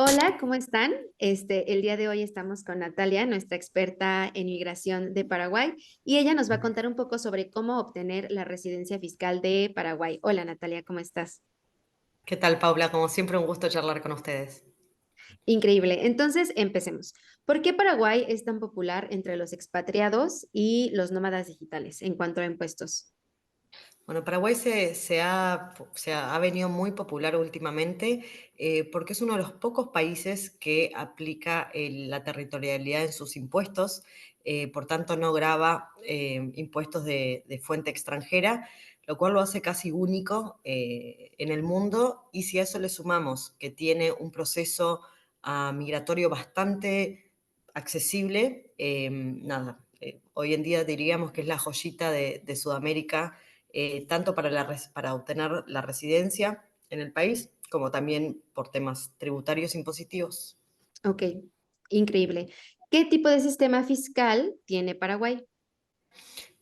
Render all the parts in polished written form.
Hola, ¿cómo están? El día de hoy estamos con Natalia, nuestra experta en migración de Paraguay, y ella nos va a contar un poco sobre cómo obtener la residencia fiscal de Paraguay. Hola, Natalia, ¿cómo estás? ¿Qué tal, Paula? Como siempre, un gusto charlar con ustedes. Increíble. Entonces, empecemos. ¿Por qué Paraguay es tan popular entre los expatriados y los nómadas digitales en cuanto a impuestos? Bueno, Paraguay se ha venido muy popular últimamente porque es uno de los pocos países que aplica la territorialidad en sus impuestos, por tanto no grava impuestos de fuente extranjera, lo cual lo hace casi único en el mundo. Y si a eso le sumamos que tiene un proceso migratorio bastante accesible, hoy en día diríamos que es la joyita de Sudamérica, tanto para obtener la residencia en el país, como también por temas tributarios impositivos. Ok, increíble. ¿Qué tipo de sistema fiscal tiene Paraguay?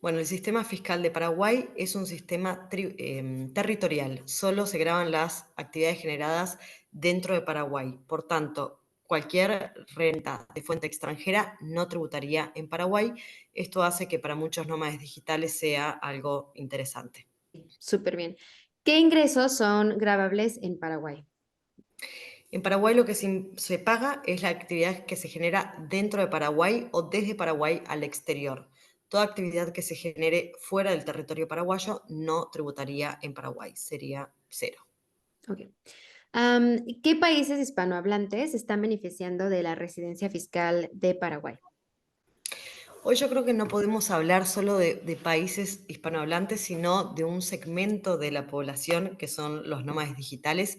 Bueno, el sistema fiscal de Paraguay es un sistema territorial, solo se graban las actividades generadas dentro de Paraguay. Por tanto, cualquier renta de fuente extranjera no tributaría en Paraguay. Esto hace que para muchos nómades digitales sea algo interesante. Súper bien. ¿Qué ingresos son gravables en Paraguay? En Paraguay lo que se paga es la actividad que se genera dentro de Paraguay o desde Paraguay al exterior. Toda actividad que se genere fuera del territorio paraguayo no tributaría en Paraguay, sería cero. Ok. ¿Qué países hispanohablantes están beneficiando de la residencia fiscal de Paraguay? Hoy yo creo que no podemos hablar solo de países hispanohablantes, sino de un segmento de la población que son los nómades digitales,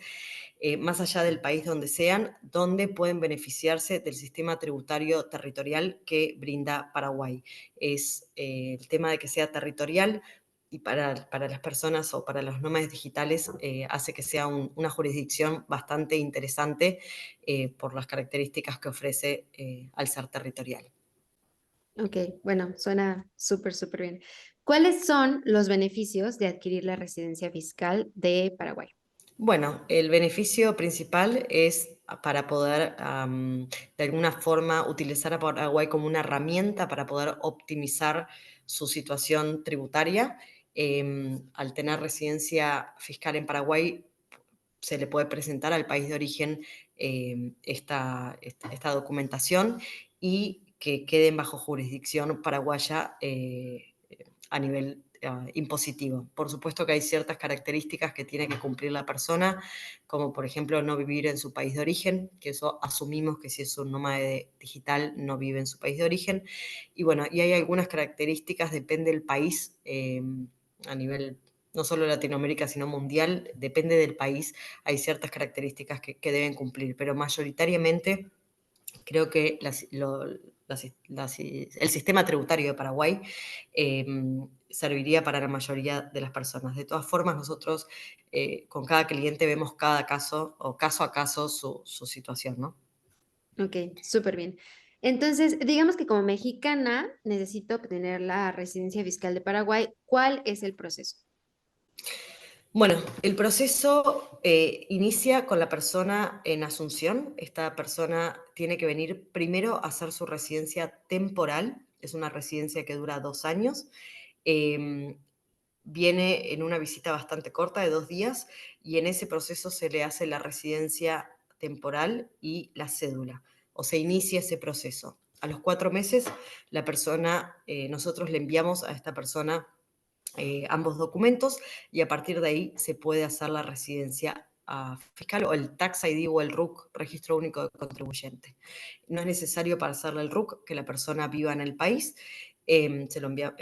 más allá del país donde sean, donde pueden beneficiarse del sistema tributario territorial que brinda Paraguay. Es el tema de que sea territorial y para las personas o para los nómades digitales hace que sea una jurisdicción bastante interesante por las características que ofrece al ser territorial. Ok, bueno, suena súper bien. ¿Cuáles son los beneficios de adquirir la residencia fiscal de Paraguay? Bueno, el beneficio principal es para poder, de alguna forma, utilizar a Paraguay como una herramienta para poder optimizar su situación tributaria. Al tener residencia fiscal en Paraguay, se le puede presentar al país de origen esta documentación y que queden bajo jurisdicción paraguaya a nivel impositivo. Por supuesto que hay ciertas características que tiene que cumplir la persona, como por ejemplo no vivir en su país de origen, que eso asumimos que si es un nómade digital no vive en su país de origen. Y bueno, y hay algunas características, depende del país, a nivel no solo Latinoamérica, sino mundial, depende del país, hay ciertas características que deben cumplir, pero mayoritariamente creo que el sistema tributario de Paraguay eh, serviría para la mayoría de las personas. De todas formas, nosotros con cada cliente vemos cada caso o caso a caso su situación, ¿no? Ok, súper bien. Entonces, digamos que como mexicana necesito obtener la residencia fiscal de Paraguay. ¿Cuál es el proceso? Bueno, el proceso inicia con la persona en Asunción. Esta persona tiene que venir primero a hacer su residencia temporal. Es una residencia que dura 2 años. Eh, Viene en una visita bastante corta de 2 días y en ese proceso se le hace la residencia temporal y la cédula. O se inicia ese proceso. A los 4 meses, nosotros le enviamos a esta persona ambos documentos y a partir de ahí se puede hacer la residencia fiscal o el Tax ID o el RUC, Registro Único de Contribuyente. No es necesario para hacerle el RUC que la persona viva en el país, se lo envía,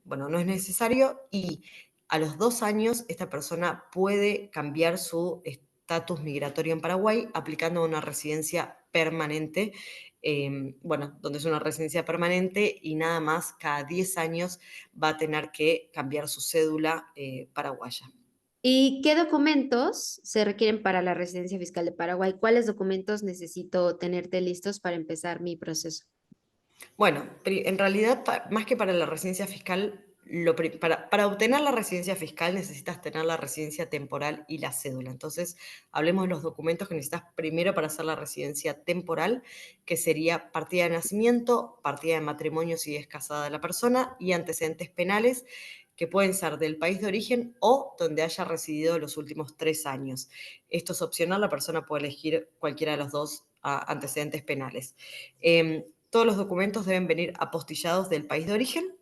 bueno, no es necesario y a los 2 años esta persona puede cambiar su estatus migratorio en Paraguay aplicando una residencia permanente, bueno, donde es una residencia permanente y nada más cada 10 años va a tener que cambiar su cédula paraguaya. ¿Y qué documentos se requieren para la residencia fiscal de Paraguay? ¿Cuáles documentos necesito tenerte listos para empezar mi proceso? Bueno, en realidad, más que para la residencia fiscal, para obtener la residencia fiscal necesitas tener la residencia temporal y la cédula. Entonces, hablemos de los documentos que necesitas primero para hacer la residencia temporal, que sería partida de nacimiento, partida de matrimonio si es casada la persona y antecedentes penales que pueden ser del país de origen o donde haya residido los últimos 3 años. Esto es opcional, la persona puede elegir cualquiera de los dos antecedentes penales. Todos los documentos deben venir apostillados del país de origen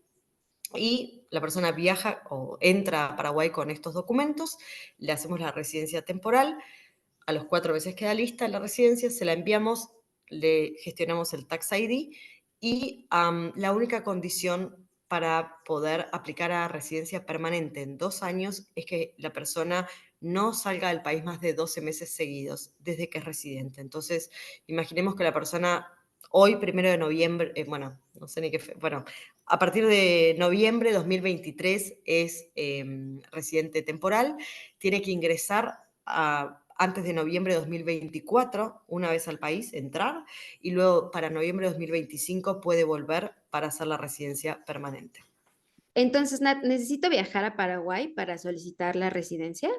y la persona viaja o entra a Paraguay con estos documentos, le hacemos la residencia temporal, a los 4 meses queda lista la residencia, se la enviamos, le gestionamos el Tax ID y la única condición para poder aplicar a residencia permanente en 2 años es que la persona no salga del país más de 12 meses seguidos desde que es residente. Entonces, imaginemos que la persona hoy, 1 de noviembre, bueno, no sé ni qué, bueno, a partir de noviembre de 2023 es residente temporal, tiene que ingresar antes de noviembre de 2024, una vez al país, entrar, y luego para noviembre de 2025 puede volver para hacer la residencia permanente. Entonces, Nat, ¿necesito viajar a Paraguay para solicitar la residencia?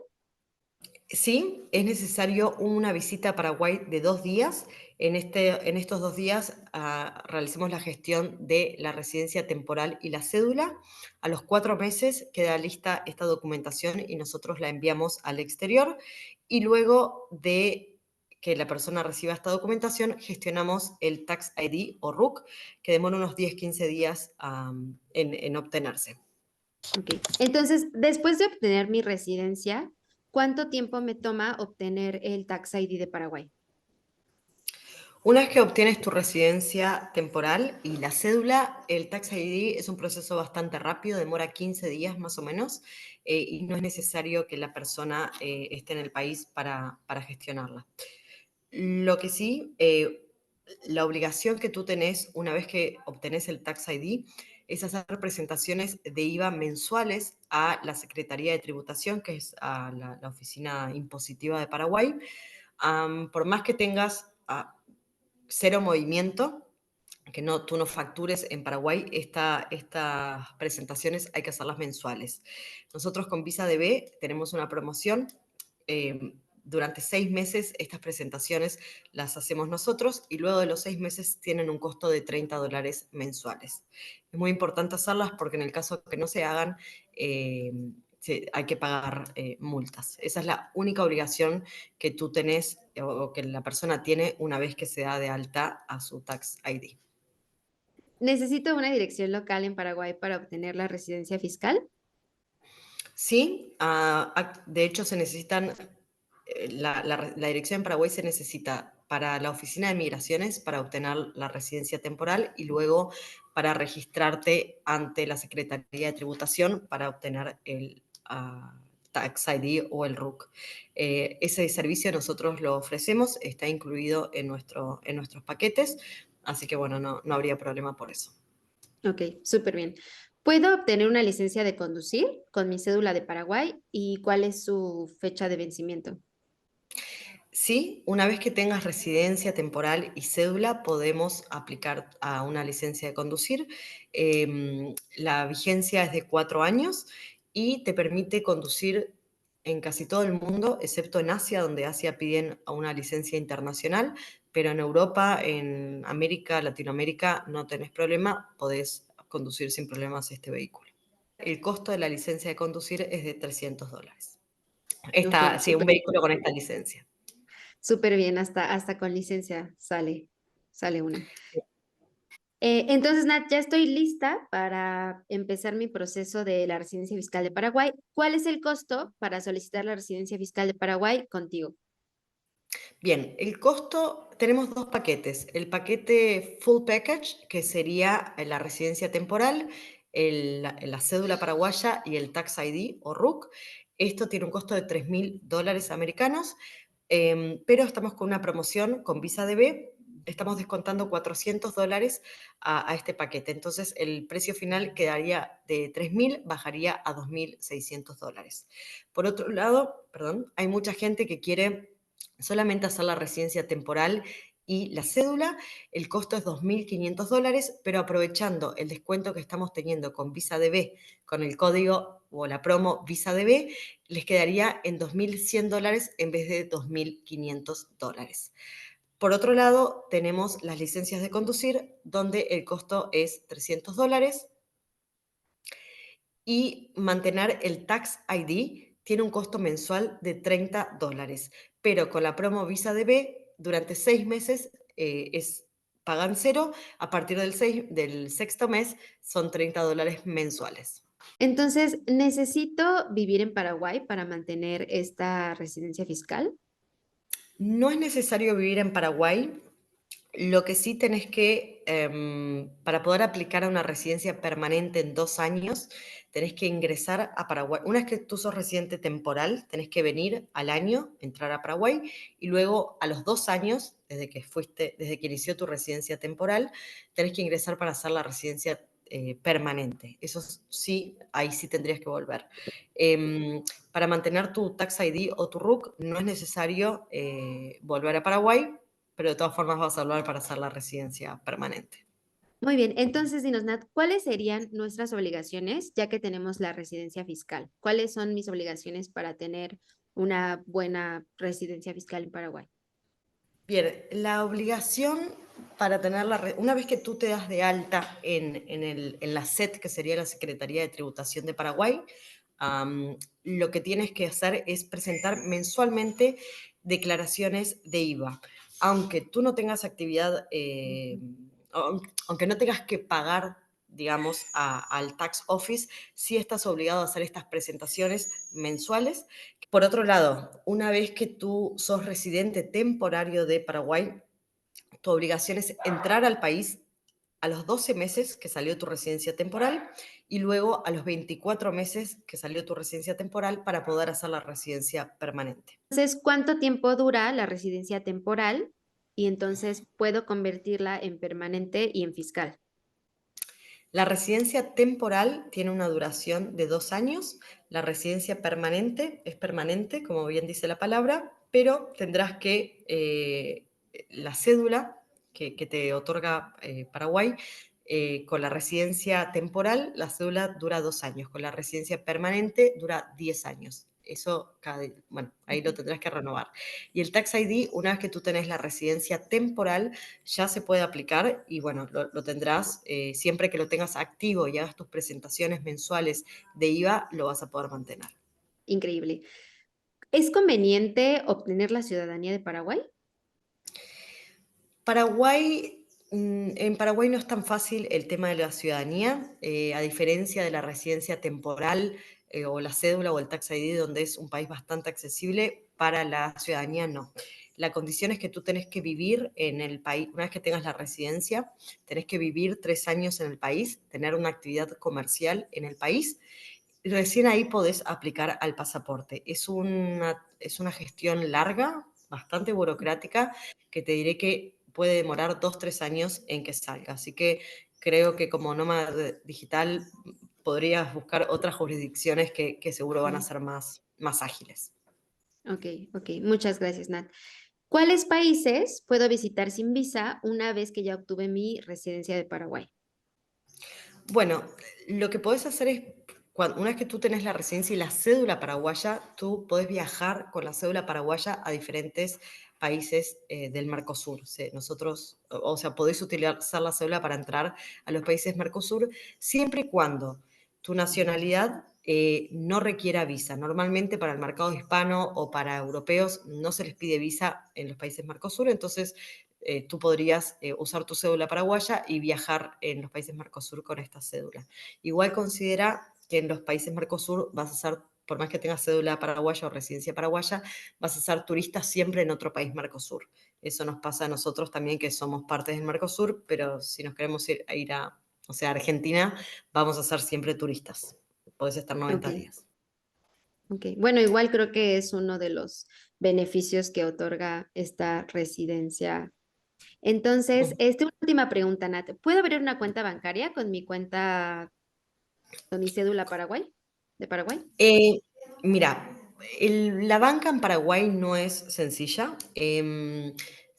Sí, es necesario una visita a Paraguay de 2 días. En estos 2 días realicemos la gestión de la residencia temporal y la cédula. A los 4 meses queda lista esta documentación y nosotros la enviamos al exterior. Y luego de que la persona reciba esta documentación, gestionamos el Tax ID o RUC, que demora unos 10-15 días en obtenerse. Ok. Entonces, después de obtener mi residencia, ¿cuánto tiempo me toma obtener el Tax ID de Paraguay? Una vez que obtienes tu residencia temporal y la cédula, el Tax ID es un proceso bastante rápido, demora 15 días más o menos, y no es necesario que la persona esté en el país para gestionarla. Lo que sí, la obligación que tú tenés una vez que obtenés el Tax ID es hacer presentaciones de IVA mensuales a la Secretaría de Tributación, que es a la Oficina Impositiva de Paraguay. Por más que tengas cero movimiento, que no, tú no factures en Paraguay, estas presentaciones hay que hacerlas mensuales. Nosotros con Visa DB tenemos una promoción. Durante 6 meses estas presentaciones las hacemos nosotros y luego de los 6 meses tienen un costo de $30 mensuales. Es muy importante hacerlas porque en el caso que no se hagan, hay que pagar multas. Esa es la única obligación que tú tenés o que la persona tiene una vez que se da de alta a su Tax ID. ¿Necesito una dirección local en Paraguay para obtener la residencia fiscal? Sí, de hecho se necesitan, la dirección en Paraguay se necesita para la oficina de migraciones para obtener la residencia temporal y luego para registrarte ante la Secretaría de Tributación para obtener el Tax ID o el RUC. Ese servicio nosotros lo ofrecemos, está incluido en nuestros paquetes, así que bueno, no habría problema por eso. Ok, súper bien. ¿Puedo obtener una licencia de conducir con mi cédula de Paraguay y cuál es su fecha de vencimiento? Sí, una vez que tengas residencia temporal y cédula, podemos aplicar a una licencia de conducir. La vigencia es de 4 años y te permite conducir en casi todo el mundo, excepto en Asia, donde Asia piden a una licencia internacional, pero en Europa, en América, Latinoamérica, no tenés problema, podés conducir sin problemas este vehículo. El costo de la licencia de conducir es de $300. Ok, Sí, un súper bien. vehículo con esta licencia. Súper bien, hasta con licencia sale una. Entonces, Nat, ya estoy lista para empezar mi proceso de la residencia fiscal de Paraguay. ¿Cuál es el costo para solicitar la residencia fiscal de Paraguay contigo? Bien, el costo, tenemos 2 paquetes. El paquete Full Package, que sería la residencia temporal, la cédula paraguaya y el Tax ID o RUC. Esto tiene un costo de $3.000 americanos, pero estamos con una promoción con Visa DB. Estamos descontando $400 a este paquete. Entonces, el precio final quedaría de 3.000, bajaría a $2.600. Por otro lado, perdón, hay mucha gente que quiere solamente hacer la residencia temporal y la cédula, el costo es $2.500, pero aprovechando el descuento que estamos teniendo con Visa DB, con el código o la promo Visa DB, les quedaría en $2.100 en vez de $2.500. Por otro lado, tenemos las licencias de conducir, donde el costo es $300 y mantener el Tax ID tiene un costo mensual de $30, pero con la promo Visa DB durante 6 meses pagan cero, a partir del sexto mes son $30 mensuales. Entonces, ¿necesito vivir en Paraguay para mantener esta residencia fiscal? No es necesario vivir en Paraguay. Lo que sí tenés que, para poder aplicar a una residencia permanente en 2 años, tenés que ingresar a Paraguay. Una vez que tú sos residente temporal, tenés que venir al año, entrar a Paraguay, y luego a los 2 años, desde que inició tu residencia temporal, tenés que ingresar para hacer la residencia permanente. Eso sí, ahí sí tendrías que volver. Em, para mantener tu Tax ID o tu RUC no es necesario volver a Paraguay, pero de todas formas vas a hablar para hacer la residencia permanente. Muy bien, entonces dinos, Nat, ¿cuáles serían nuestras obligaciones ya que tenemos la residencia fiscal? ¿Cuáles son mis obligaciones para tener una buena residencia fiscal en Paraguay? Bien, la obligación para tenerla, una vez que tú te das de alta en la SET, que sería la Secretaría de Tributación de Paraguay, lo que tienes que hacer es presentar mensualmente declaraciones de IVA. Aunque tú no tengas actividad, aunque no tengas que pagar, digamos, al Tax Office, sí estás obligado a hacer estas presentaciones mensuales. Por otro lado, una vez que tú sos residente temporario de Paraguay, tu obligación es entrar al país a los 12 meses que salió tu residencia temporal y luego a los 24 meses que salió tu residencia temporal para poder hacer la residencia permanente. Entonces, ¿cuánto tiempo dura la residencia temporal? Y entonces puedo convertirla en permanente y en fiscal. La residencia temporal tiene una duración de 2 años. La residencia permanente es permanente, como bien dice la palabra, pero tendrás que la cédula que te otorga Paraguay, con la residencia temporal, la cédula dura 2 años. Con la residencia permanente dura 10 años. Eso, bueno, ahí lo tendrás que renovar. Y el Tax ID, una vez que tú tenés la residencia temporal, ya se puede aplicar y bueno, lo tendrás siempre que lo tengas activo y hagas tus presentaciones mensuales de IVA, lo vas a poder mantener. Increíble. ¿Es conveniente obtener la ciudadanía de Paraguay? Paraguay, en Paraguay no es tan fácil el tema de la ciudadanía, a diferencia de la residencia temporal o la cédula o el Tax ID, donde es un país bastante accesible, para la ciudadanía no. La condición es que tú tenés que vivir en el país, una vez que tengas la residencia, tenés que vivir 3 años en el país, tener una actividad comercial en el país, y recién ahí podés aplicar al pasaporte. Es una gestión larga, bastante burocrática, que te diré que puede demorar 2, 3 años en que salga. Así que creo que como nómada digital podrías buscar otras jurisdicciones que seguro van a Ujú. ser más ágiles. Ok, ok. Muchas gracias, Nat. ¿Cuáles países puedo visitar sin visa una vez que ya obtuve mi residencia de Paraguay? Bueno, lo que podés hacer es, una vez que tú tenés la residencia y la cédula paraguaya, tú podés viajar con la cédula paraguaya a diferentes países del Mercosur. Nosotros, o sea, podés utilizar la cédula para entrar a los países Mercosur siempre y cuando tu nacionalidad no requiera visa. Normalmente para el mercado hispano o para europeos no se les pide visa en los países Mercosur, entonces tú podrías usar tu cédula paraguaya y viajar en los países Mercosur con esta cédula. Igual considera que en los países Mercosur vas a ser, por más que tengas cédula paraguaya o residencia paraguaya, vas a ser turista siempre en otro país Mercosur. Eso nos pasa a nosotros también, que somos parte del Mercosur, pero si nos queremos ir a, o sea, a Argentina, vamos a ser siempre turistas. Podés estar Ok, 90 días. ok. Bueno, igual creo que es uno de los beneficios que otorga esta residencia. Entonces, esta última pregunta, Nat. ¿Puedo abrir una cuenta bancaria con mi cuenta, con mi cédula Paraguay, de Paraguay? Eh, Mira, la banca en Paraguay no es sencilla.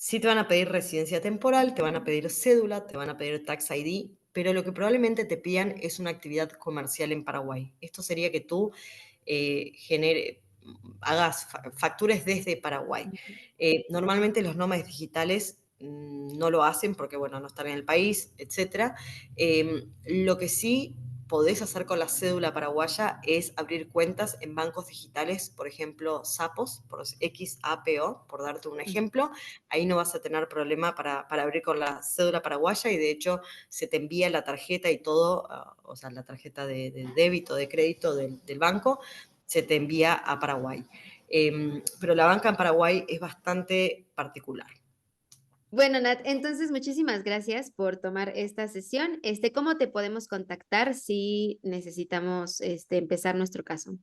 Sí te van a pedir residencia temporal, te van a pedir cédula, te van a pedir Tax ID, pero lo que probablemente te pidan es una actividad comercial en Paraguay. Esto sería que tú hagas factures desde Paraguay. Ujú. Normalmente los nómades digitales no lo hacen porque, bueno, no están en el país, etcétera. Lo que sí podés hacer con la cédula paraguaya es abrir cuentas en bancos digitales, por ejemplo, Sapos, por XAPO, por darte un Sí. ejemplo. Ahí no vas a tener problema para abrir con la cédula paraguaya y de hecho se te envía la tarjeta y todo, o sea, la tarjeta de débito, de crédito del banco, se te envía a Paraguay. Pero la banca en Paraguay es bastante particular. Bueno, Nat, entonces muchísimas gracias por tomar esta sesión. ¿Cómo te podemos contactar si necesitamos empezar nuestro caso?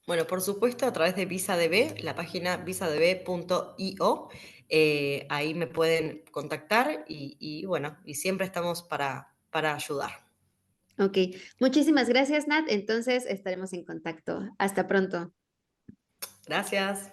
Bueno, por supuesto, a través de VisaDB, la página visadb.io, ahí me pueden contactar y bueno, y siempre estamos para ayudar. Ok, muchísimas gracias, Nat. Entonces estaremos en contacto. Hasta pronto. Gracias.